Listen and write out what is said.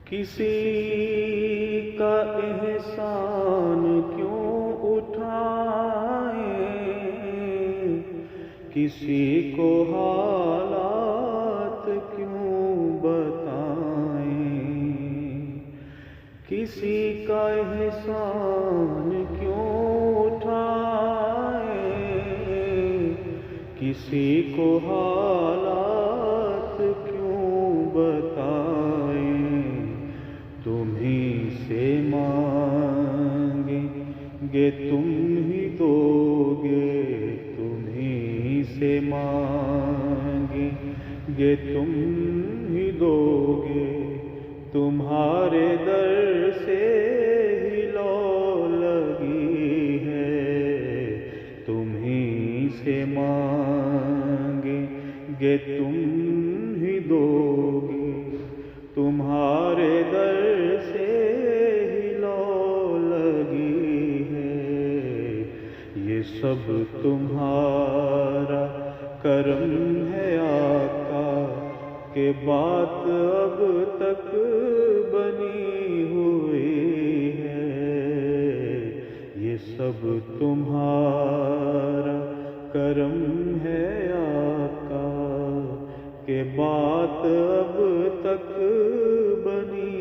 کسی کا احسان کیوں اٹھائیں، کسی کو حالات کیوں بتائیں، کسی کا احسان کیوں اٹھائیں، کسی کو حالات کیوں بتائیں، تمہیں سے مانگیں گے تم ہی دو گے، تمہیں سے مانگیں گے تم ہی دو گے، تمہارے در سے ہی لو لگی ہے، تمہیں سے مانگیں گے تم ہی دو گے، تمہارے در سے ہی لو لگی ہے، یہ سب تمہارا کرم ہے آقا، کہ بات اب تک بنی ہوئی ہے، یہ سب تمہارا کرم ہے آقا، کہ بات اب تک بنی